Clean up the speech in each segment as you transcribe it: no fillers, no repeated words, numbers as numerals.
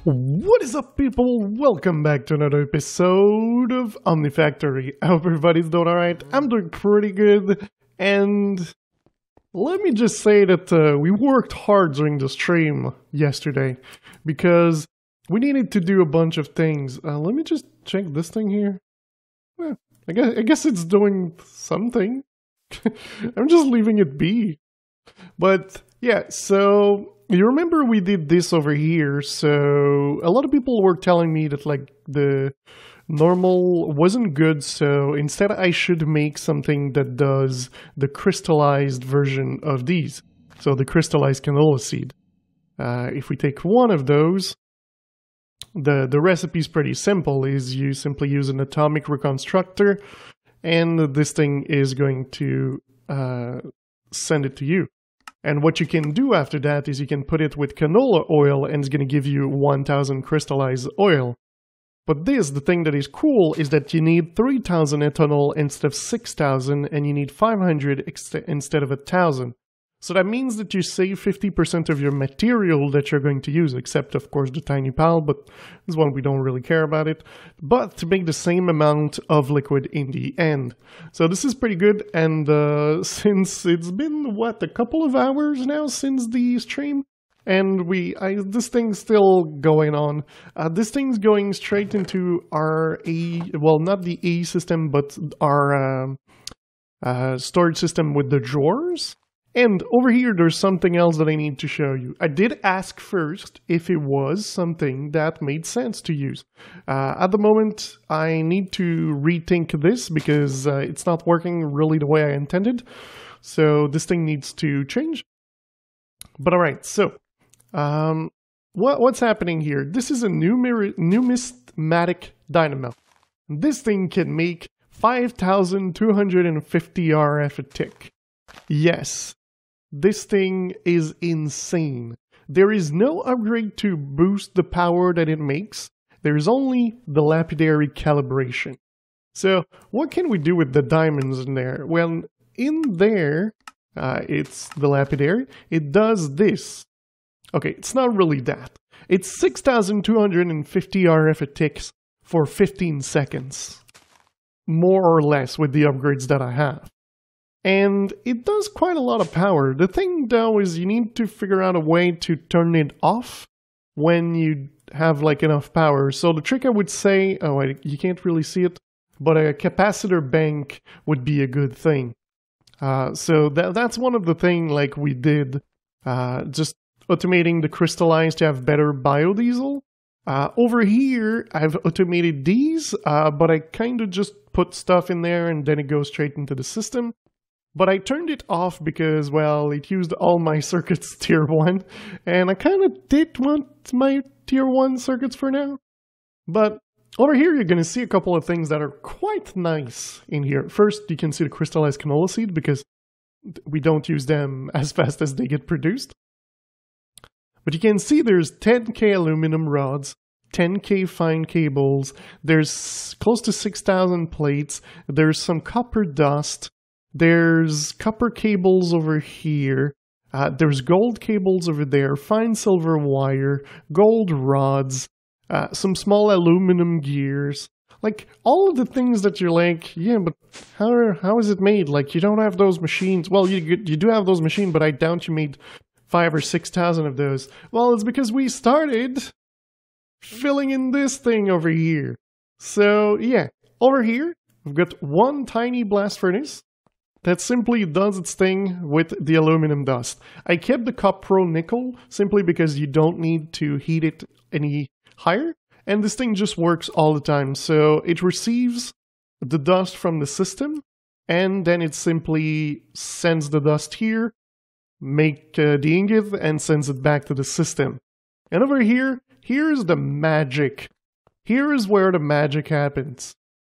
What is up, people? Welcome back to another episode of Omnifactory. I hope everybody's doing alright. I'm doing pretty good, and let me just say that we worked hard during the stream yesterday because we needed to do a bunch of things. Let me just check this thing here. I guess it's doing something. I'm just leaving it be. But yeah, so you remember we did this over here, so a lot of people were telling me that like the normal wasn't good, so instead I should make something that does the crystallized version of these. So the crystallized canola seed. If we take one of those, the recipe is pretty simple. Is you simply use an atomic reconstructor, and this thing is going to send it to you. And what you can do after that is you can put it with canola oil and it's going to give you 1000 crystallized oil. But the thing that is cool is that you need 3000 ethanol instead of 6000 and you need 500 instead of 1000. So that means that you save 50% of your material that you're going to use, except of course the tiny pile, but this one we don't really care about it, but to make the same amount of liquid in the end. So this is pretty good, and since it's been, what, a couple of hours now since the stream, and this thing's still going on. This thing's going straight into our not the A system, but our storage system with the drawers. And over here, there's something else that I need to show you. I did ask first if it was something that made sense to use. At the moment, I need to rethink this because it's not working really the way I intended. So this thing needs to change. But alright, so what's happening here? This is a numismatic dynamo. This thing can make 5250 RF a tick. Yes. This thing is insane. There is no upgrade to boost the power that it makes. There is only the lapidary calibration. So what can we do with the diamonds in there? Well, in there, it's the lapidary. It does this. Okay, it's not really that. It's 6250 RF it ticks for 15 seconds. More or less with the upgrades that I have. And it does quite a lot of power. The thing, though, is you need to figure out a way to turn it off when you have, like, enough power. So the trick I would say, you can't really see it, but a capacitor bank would be a good thing. So that's one of the things, like, we did, just automating the crystallized to have better biodiesel. Over here, I've automated these, but I kind of just put stuff in there and then it goes straight into the system. But I turned it off because, well, it used all my circuits tier 1, and I kind of did want my tier 1 circuits for now. But over here, you're going to see a couple of things that are quite nice in here. First, you can see the crystallized canola seed because we don't use them as fast as they get produced. But you can see there's 10K aluminum rods, 10K fine cables, there's close to 6,000 plates, there's some copper dust, there's copper cables over here, there's gold cables over there, fine silver wire, gold rods, some small aluminum gears. Like, all of the things that you're like, yeah, but how is it made? Like, you don't have those machines. Well, you do have those machines, but I doubt you made 5,000 or 6,000 of those. Well, it's because we started filling in this thing over here. So, yeah, over here, we've got one tiny blast furnace that simply does its thing with the aluminum dust. I kept the Copro nickel simply because you don't need to heat it any higher, and this thing just works all the time. So it receives the dust from the system, and then it simply sends the dust here, make the ingot, and sends it back to the system. And over here, here's the magic. Here is where the magic happens.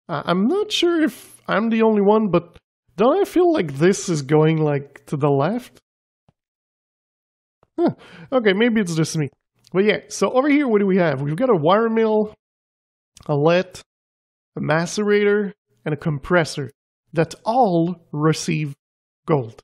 I'm not sure if I'm the only one, but don't I feel like this is going, like, to the left? Huh. Okay, maybe it's just me. But yeah, so over here, what do we have? We've got a wire mill, a LET, a macerator, and a compressor that all receive gold.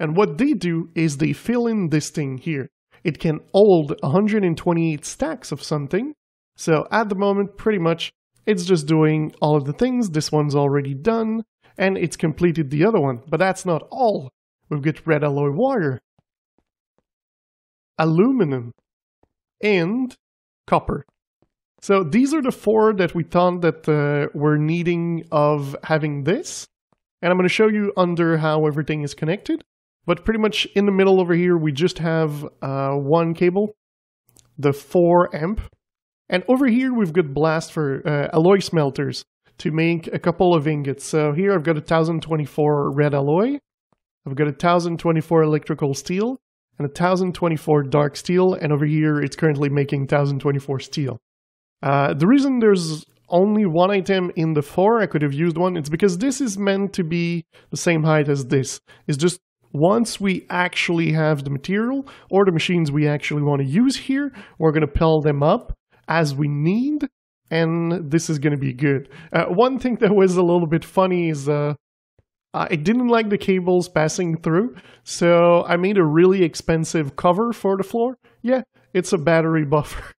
And what they do is they fill in this thing here. it can hold 128 stacks of something. So at the moment, pretty much, it's just doing all of the things. This one's already done, and it's completed the other one. But that's not all. We've got red alloy wire, aluminum, and copper. So these are the four that we thought that were needing of having this. And I'm going to show you under how everything is connected. But pretty much in the middle over here, we just have one cable, the 4 amp. And over here, we've got blast for alloy smelters to make a couple of ingots. So here I've got 1024 red alloy. I've got 1024 electrical steel and 1024 dark steel. And over here, it's currently making 1024 steel. The reason there's only one item in the 4, I could have used one, it's because this is meant to be the same height as this. It's just once we actually have the material or the machines we actually want to use here, we're going to pile them up as we need, and this is going to be good. One thing that was a little bit funny is I didn't like the cables passing through, so I made a really expensive cover for the floor. Yeah, it's a battery buffer.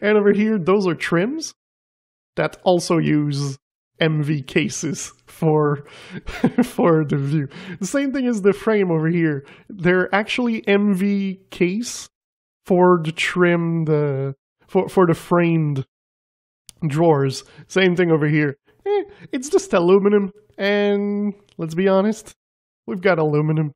And over here, those are trims that also use MV cases for the view. The same thing as the frame over here. They're actually MV case for the trimmed, for the framed drawers. Same thing over here. It's just aluminum, and let's be honest, we've got aluminum,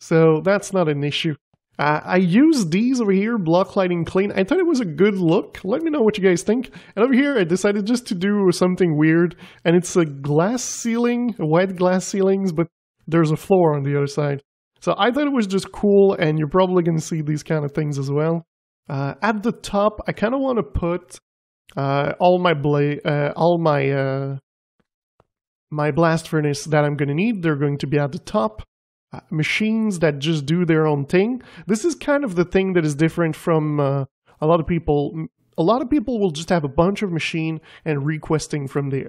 so that's not an issue. I used these over here, block lighting clean. I thought it was a good look. Let me know what you guys think. And over here, I decided just to do something weird. And it's a glass ceiling, white glass ceilings, but there's a floor on the other side. So I thought it was just cool, and you're probably going to see these kind of things as well. At the top, I kind of want to put all my my blast furnace that I'm going to need. They're going to be at the top. Machines that just do their own thing. This is kind of the thing that is different from a lot of people. A lot of people will just have a bunch of machine and requesting from the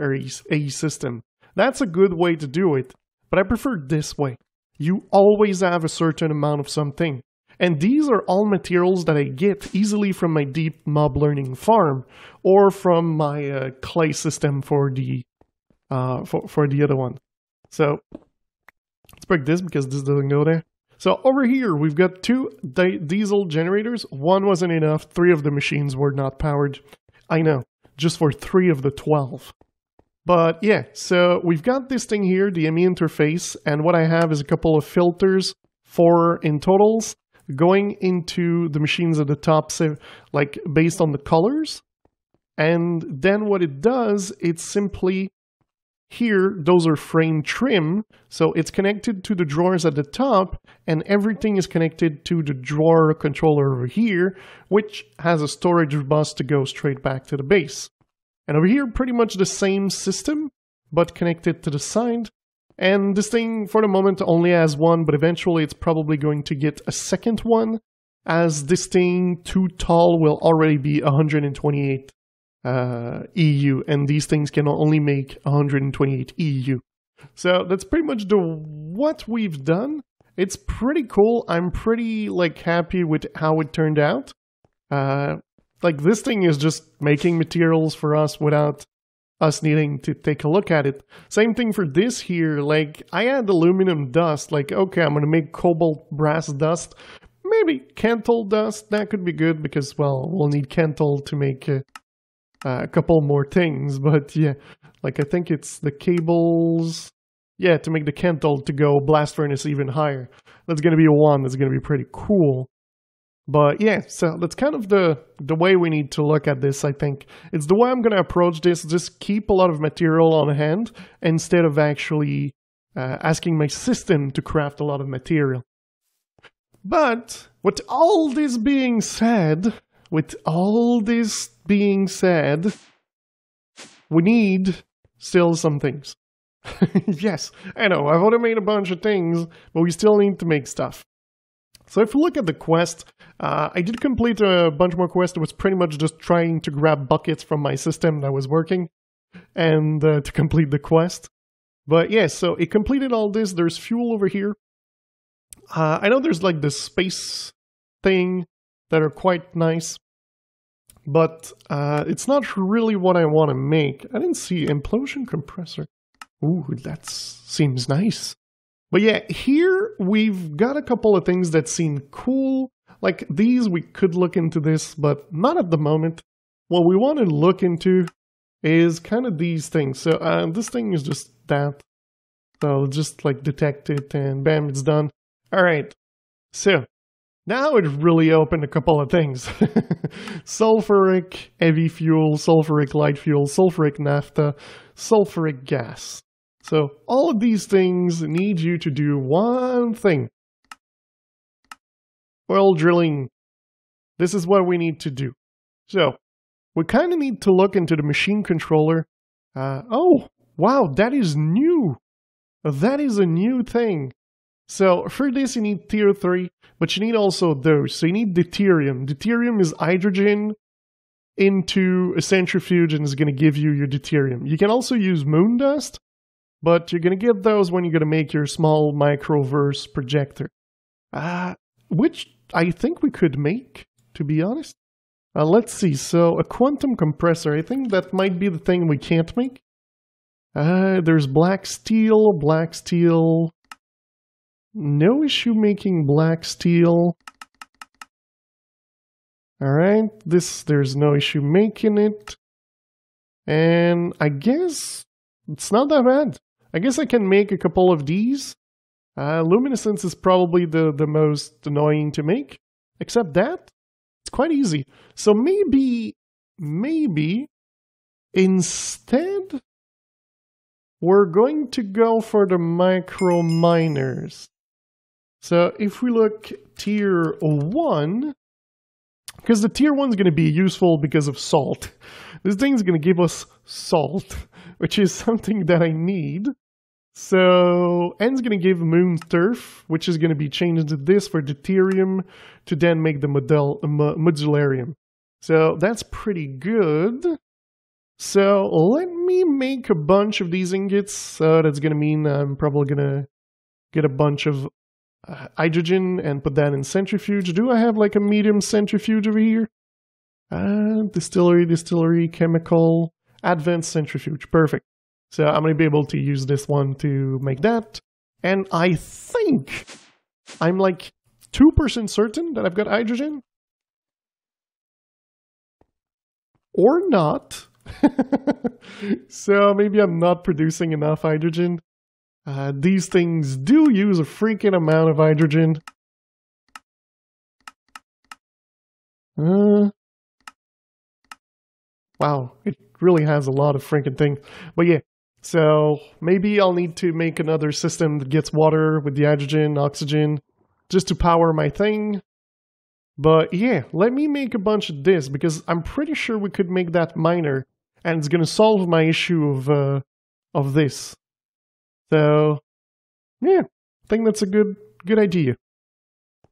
AE system. That's a good way to do it, but I prefer this way. You always have a certain amount of something. And these are all materials that I get easily from my deep mob learning farm or from my clay system for the other one. So let's break this because this doesn't go there. So over here, we've got 2 diesel generators. 1 wasn't enough. 3 of the machines were not powered. I know, just for 3 of the 12. But yeah, so we've got this thing here, the ME interface, and what I have is a couple of filters, 4 in totals, going into the machines at the top, so like based on the colors. And then what it does, it's simply here, those are frame trim, so it's connected to the drawers at the top, and everything is connected to the drawer controller over here, which has a storage bus to go straight back to the base. And over here, pretty much the same system, but connected to the side. And this thing, for the moment, only has 1, but eventually it's probably going to get a second one, as this thing, too tall, will already be 128 EU, and these things can only make 128 EU. So that's pretty much what we've done. It's pretty cool. I'm pretty happy with how it turned out. This thing is just making materials for us without us needing to take a look at it. Same thing for this here. I had aluminum dust. Okay, I'm gonna make cobalt brass dust. Maybe Kental dust. That could be good because, well, we'll need Kental to make a couple more things, but yeah, I think it's the cables, yeah, to make the Kental to go blast furnace even higher. That's going to be a 1, that's going to be pretty cool. But yeah, so that's kind of the way we need to look at this, I think. It's the way I'm going to approach this, just keep a lot of material on hand, instead of actually asking my system to craft a lot of material. But, with all this being said, we need still some things. Yes, I know, I've already made a bunch of things, but we still need to make stuff. So if you look at the quest, I did complete a bunch more quests. It was pretty much just trying to grab buckets from my system that was working, and to complete the quest. But yeah, so it completed all this. There's fuel over here. I know there's this space thing that are quite nice. But it's not really what I want to make. I didn't see implosion compressor. Ooh, that seems nice. But yeah, here we've got a couple of things that seem cool. Like these, we could look into this, but not at the moment. What we want to look into is kind of these things. So this thing is just that. So just like detect it and bam, it's done. All right. So now it really opened a couple of things. Sulfuric heavy fuel, sulfuric light fuel, sulfuric naphtha, sulfuric gas. So all of these things need you to do one thing. Oil drilling. This is what we need to do. So we kind of need to look into the machine controller. Oh, wow, that is new. That is a new thing. So for this you need tier 3, but you need also those. So you need deuterium. Deuterium is hydrogen into a centrifuge and is going to give you your deuterium. You can also use moon dust, but you're going to get those when you're going to make your small microverse projector. Which I think we could make, to be honest. Let's see. So a quantum compressor, I think that might be the thing we can't make. There's black steel. No issue making black steel. Alright, there's no issue making it. And I guess it's not that bad. I guess I can make a couple of these. Luminescence is probably the most annoying to make. Except that, it's quite easy. So maybe instead we're going to go for the micro miners. So if we look tier 1, because the tier 1 is going to be useful because of salt. This thing's going to give us salt, which is something that I need. So N's going to give moon turf, which is going to be changed into this for deuterium to then make the modularium. So that's pretty good. So let me make a bunch of these ingots. So that's going to mean I'm probably going to get a bunch of hydrogen and put that in centrifuge. Do I have like a medium centrifuge over here? Distillery, chemical, advanced centrifuge. Perfect. So I'm going to be able to use this one to make that. And I think I'm like 2% certain that I've got hydrogen. Or not. So maybe I'm not producing enough hydrogen. These things do use a freaking amount of hydrogen. Wow, it really has a lot of freaking things. But yeah, so maybe I'll need to make another system that gets water with the hydrogen, oxygen, just to power my thing. But yeah, let me make a bunch of this, because I'm pretty sure we could make that miner, and it's going to solve my issue of this. So, yeah, I think that's a good idea.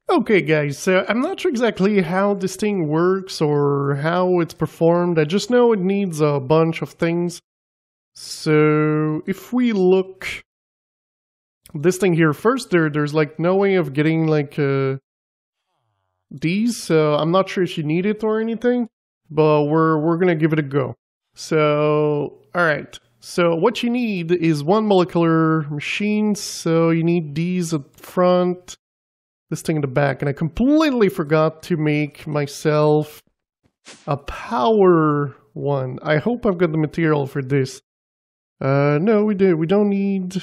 Okay, guys, so I'm not sure exactly how this thing works or how it's performed. I just know it needs a bunch of things. So, if we look this thing here first, there's like no way of getting like these. So I'm not sure if you need it or anything, but we're gonna give it a go. So, all right. So what you need is one molecular machine. So you need these at the front, this thing in the back. And I completely forgot to make myself a power one. I hope I've got the material for this. No, we do. We don't need...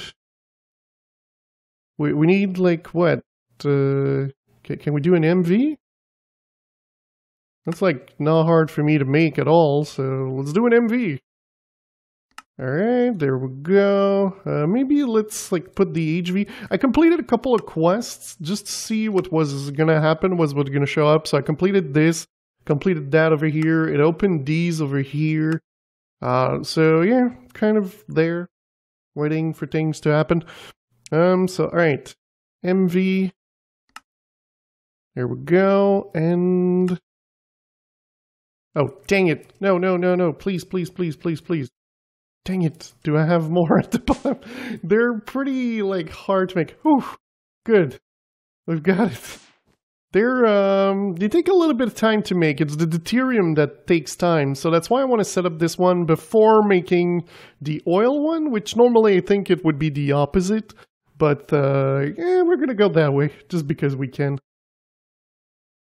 We need like what? Can we do an MV? That's like not hard for me to make at all. So let's do an MV. Alright, there we go. Maybe let's like put the HV. I completed a couple of quests just to see what was gonna happen, what's gonna show up. So I completed this, completed that over here. It opened these over here. So yeah, kind of there, waiting for things to happen. So alright, MV. There we go, and... Oh, dang it. No, please. Dang it, do I have more at the bottom? They're pretty, like, hard to make. Whew, good. We've got it. they take a little bit of time to make. It's the deuterium that takes time, so that's why I want to set up this one before making the oil one, which normally I think it would be the opposite, but yeah, we're gonna go that way, just because we can.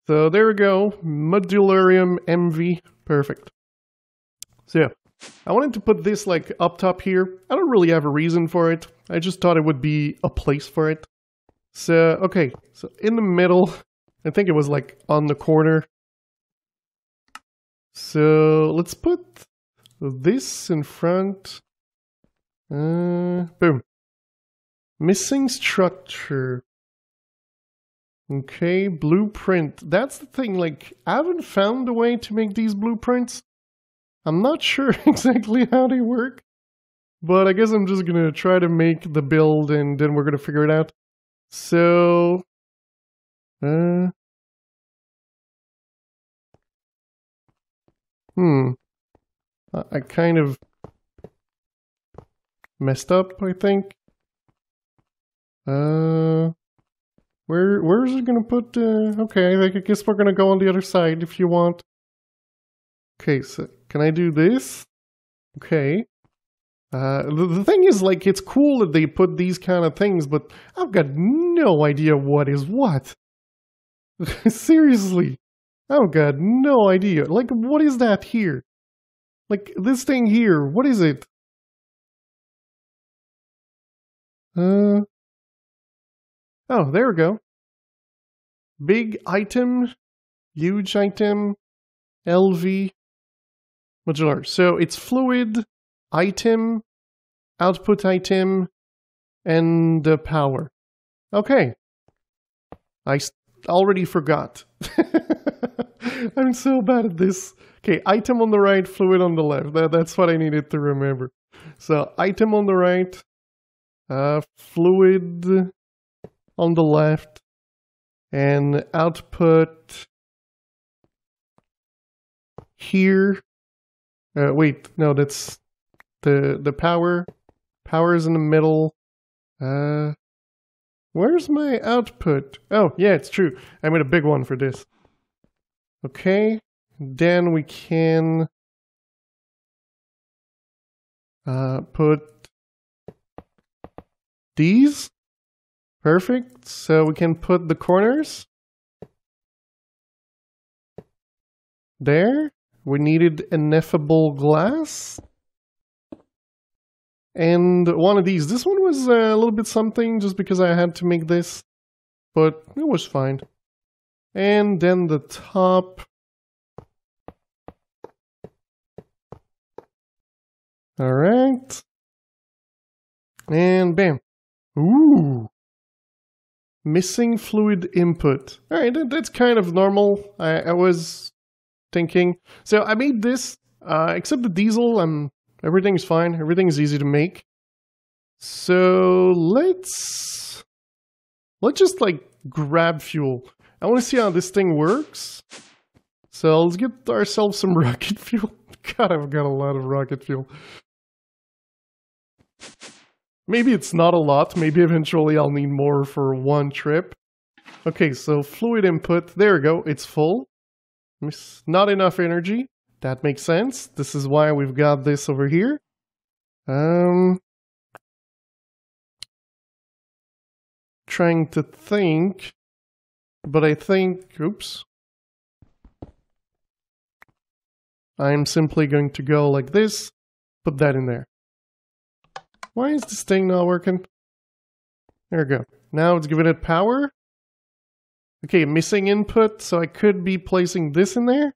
So there we go, Modularium MV, perfect. So yeah, I wanted to put this like up top here. I don't really have a reason for it, I just thought it would be a place for it. So, okay, so in the middle, I think it was like on the corner. So let's put this in front. Boom. Missing structure. Okay, blueprint. That's the thing, like, I haven't found a way to make these blueprints. I'm not sure exactly how they work. But I guess I'm just gonna try to make the build and then we're gonna figure it out. So... I kind of messed up, I think. Where is it gonna put, okay, I guess we're gonna go on the other side if you want. Okay, so can I do this? Okay. The thing is, like, it's cool that they put these kind of things, but I've got no idea what is what. Seriously. I've got no idea. Like, what is that here? Like, this thing here, what is it? Oh, there we go. Big item, huge item, LV, modular. So it's fluid, item, output item, and power. Okay. I already forgot. I'm so bad at this. Okay, item on the right, fluid on the left. That's what I needed to remember. So, item on the right, fluid on the left, and output here. Wait, no, that's the power. Power is in the middle. Where's my output? Oh, yeah, it's true. I made a big one for this. Okay, then we can put these. Perfect. So we can put the corners there. We needed ineffable glass. And one of these. This one was a little bit something just because I had to make this, but it was fine. And then the top. All right. And bam. Ooh. Missing fluid input. All right, that's kind of normal. I was thinking. So I made this, except the diesel, everything's fine. Everything's easy to make. So let's just like grab fuel. I want to see how this thing works. So let's get ourselves some rocket fuel. God, I've got a lot of rocket fuel. Maybe it's not a lot. Maybe eventually I'll need more for one trip. Okay, so fluid input. There we go. It's full. Not enough energy. That makes sense. This is why we've got this over here. Trying to think. But I think... Oops. I'm simply going to go like this. Put that in there. Why is this thing not working? There we go. Now it's giving it power. Okay, missing input, so I could be placing this in there.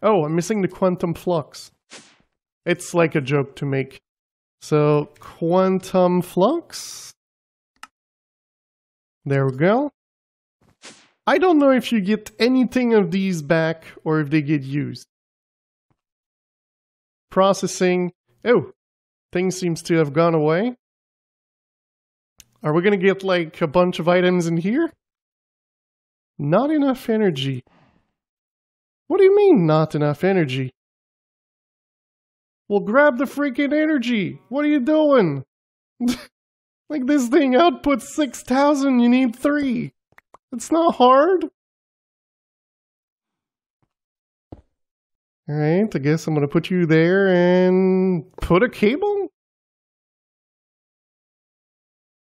Oh, I'm missing the quantum flux. It's like a joke to make. So, quantum flux. There we go. I don't know if you get anything of these back or if they get used. Processing. Oh, things seems to have gone away. Are we going to get like a bunch of items in here? Not enough energy. What do you mean, not enough energy? Well, grab the freaking energy. What are you doing? Like, this thing outputs 6,000, you need 3. It's not hard. Alright, I guess I'm gonna put you there and put a cable?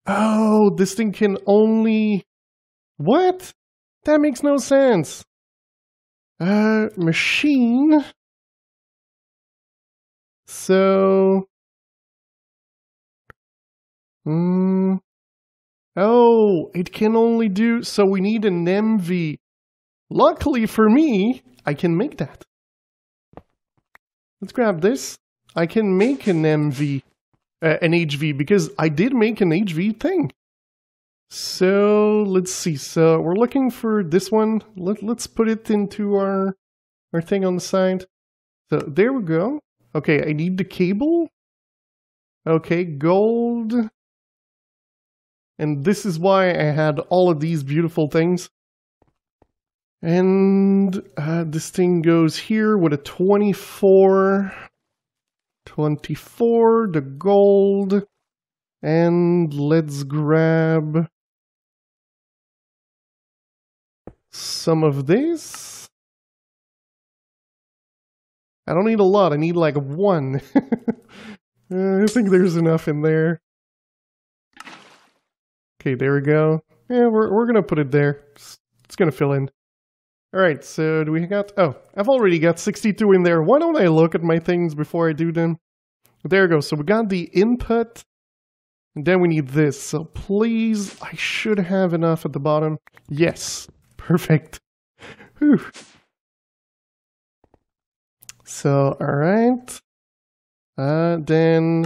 Oh, this thing can only... What? That makes no sense. Machine. So... Oh, it can only do... So we need an MV. Luckily for me, I can make that. Let's grab this. I can make an MV. An HV, because I did make an HV thing. So, let's see. So, we're looking for this one. Let's put it into our thing on the side. So, there we go. Okay, I need the cable. Okay, gold. And this is why I had all of these beautiful things. And this thing goes here with a 24... 24, the gold, and let's grab some of this. I don't need a lot, I need like 1. I think there's enough in there. Okay, there we go. Yeah, we're gonna put it there. It's gonna fill in. Alright, so do we got... Oh, I've already got 62 in there. Why don't I look at my things before I do them? There we go. So we got the input. And then we need this. So please, I should have enough at the bottom. Yes. Perfect. Whew. So, alright. Then,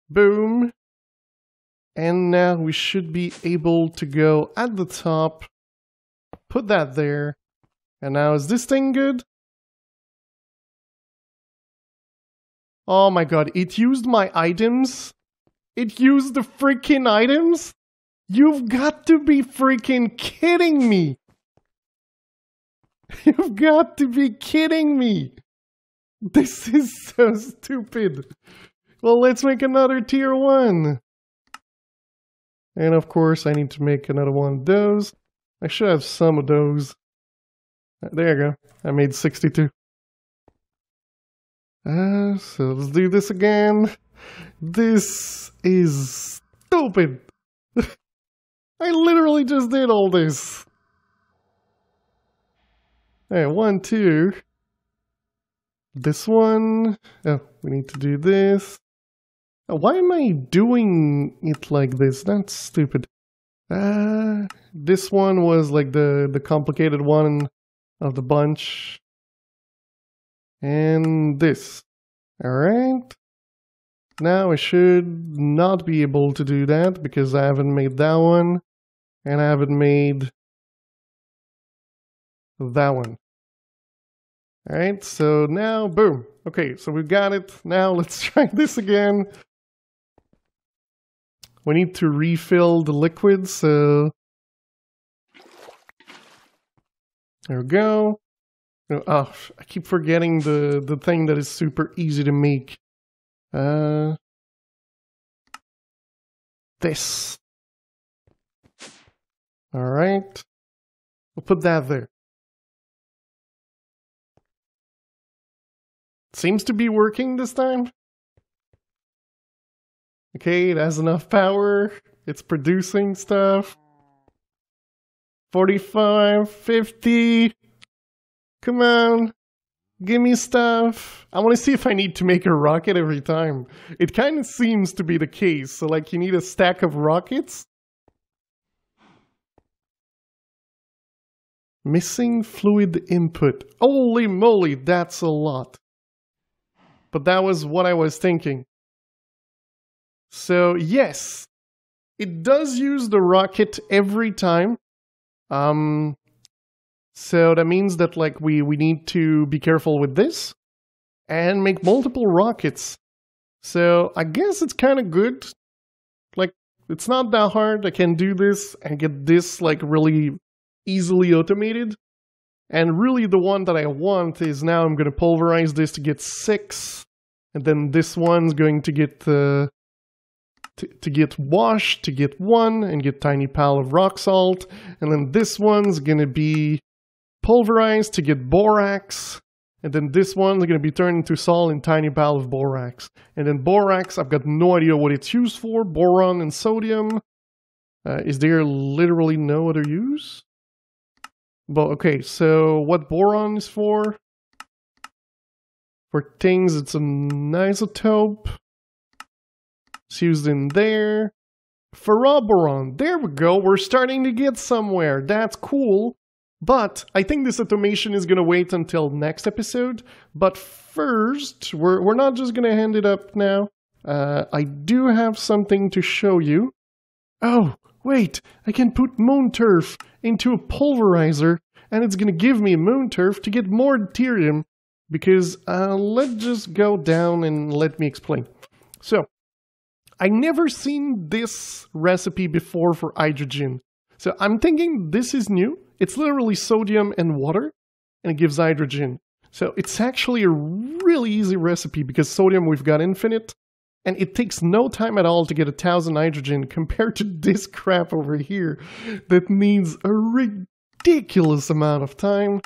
boom. And now we should be able to go at the top. Put that there. And now, is this thing good? Oh my god, it used my items? It used the freaking items? You've got to be freaking kidding me! You've got to be kidding me! This is so stupid. Well, let's make another tier 1. And of course, I need to make another one of those. I should have some of those. There you go. I made 62. So let's do this again. This is stupid. I literally just did all this. Alright, 1, 2. This one. Oh, we need to do this. Oh, why am I doing it like this? That's stupid. This one was like the complicated one of the bunch. And this. Alright. Now I should not be able to do that because I haven't made that one. And I haven't made that one. Alright, so now, boom. Okay, so we've got it. Now let's try this again. We need to refill the liquid, so... There we go. Oh, I keep forgetting the thing that is super easy to make. This. Alright. We'll put that there. Seems to be working this time. Okay, it has enough power. It's producing stuff. 45, 50. Come on. Give me stuff. I want to see if I need to make a rocket every time. It kind of seems to be the case. So, like, you need a stack of rockets. Missing fluid input. Holy moly, that's a lot. But that was what I was thinking. So, yes. It does use the rocket every time. So that means that, like, we need to be careful with this. And make multiple rockets. So, I guess it's kind of good. Like, it's not that hard. I can do this and get this, like, really easily automated. And really the one that I want is now I'm going to pulverize this to get 6. And then this one's going to get to get wash, to get 1, and get tiny pile of rock salt. And then this one's gonna be pulverized to get borax. And then this one's gonna be turned into salt and tiny pile of borax. And then borax, I've got no idea what it's used for. Boron and sodium. Is there literally no other use? Well, okay, so what boron is for? For things, it's an isotope. It's used in there. Ferroboron. There we go. We're starting to get somewhere. That's cool. But I think this automation is going to wait until next episode. But first, we're not just going to hand it up now. I do have something to show you. Oh, wait. I can put moon turf into a pulverizer. And it's going to give me moon turf to get more deuterium. Because let's just go down and let me explain. So, I never seen this recipe before for hydrogen. So I'm thinking this is new. It's literally sodium and water, and it gives hydrogen. So it's actually a really easy recipe because sodium we've got infinite, and it takes no time at all to get 1,000 hydrogen compared to this crap over here that needs a ridiculous amount of time.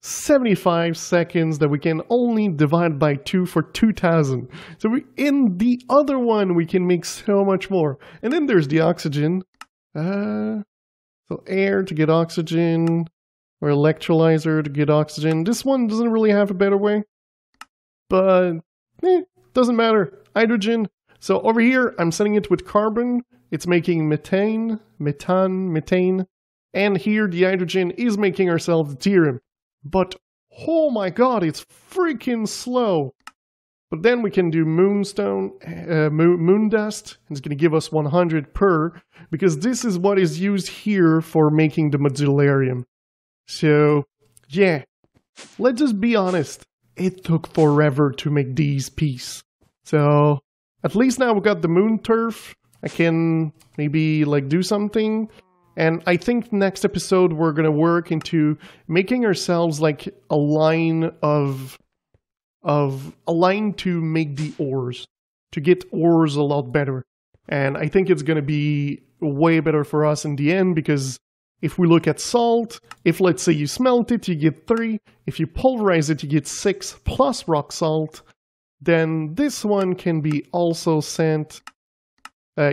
75 seconds that we can only divide by 2 for 2,000. So in the other one, we can make so much more. And then there's the oxygen. So air to get oxygen, or electrolyzer to get oxygen. This one doesn't really have a better way. But, doesn't matter. Hydrogen. So over here, I'm setting it with carbon. It's making methane. And here, the hydrogen is making ourselves deuterium. But, oh my god, it's freaking slow. But then we can do moonstone, moon dust. It's going to give us 100 per, because this is what is used here for making the modularium. So, yeah, let's just be honest. It took forever to make these pieces. So, at least now we got the moon turf. I can maybe, like, do something. And I think next episode we're going to work into making ourselves like a line to make the ores, to get ores a lot better. And I think it's going to be way better for us in the end, because if we look at salt, if let's say you smelt it, you get 3. If you pulverize it, you get 6 plus rock salt. Then this one can be also sent...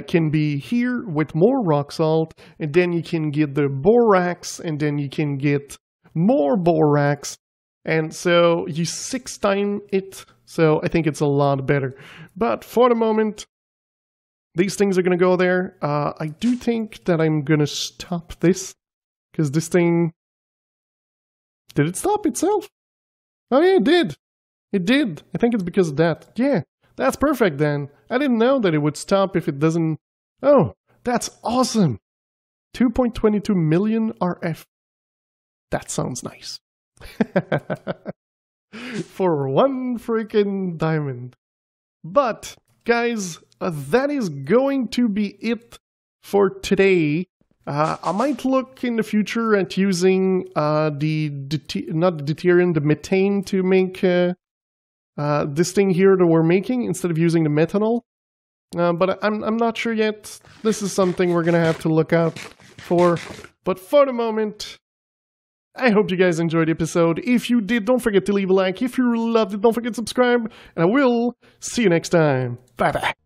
can be here with more rock salt, and then you can get the borax, and then you can get more borax, and so you 6 times it, so I think it's a lot better. But for the moment, these things are going to go there. I do think that I'm going to stop this, because this thing... Did it stop itself? Oh yeah, it did. It did. I think it's because of that. Yeah. That's perfect then. I didn't know that it would stop if it doesn't... Oh, that's awesome. 2.22 million RF. That sounds nice. For one freaking diamond. But, guys, that is going to be it for today. I might look in the future at using not the deuterium, the methane to make... this thing here that we're making instead of using the methanol. But I'm not sure yet. This is something we're going to have to look out for. But for the moment, I hope you guys enjoyed the episode. If you did, don't forget to leave a like. If you loved it, don't forget to subscribe. And I will see you next time. Bye-bye.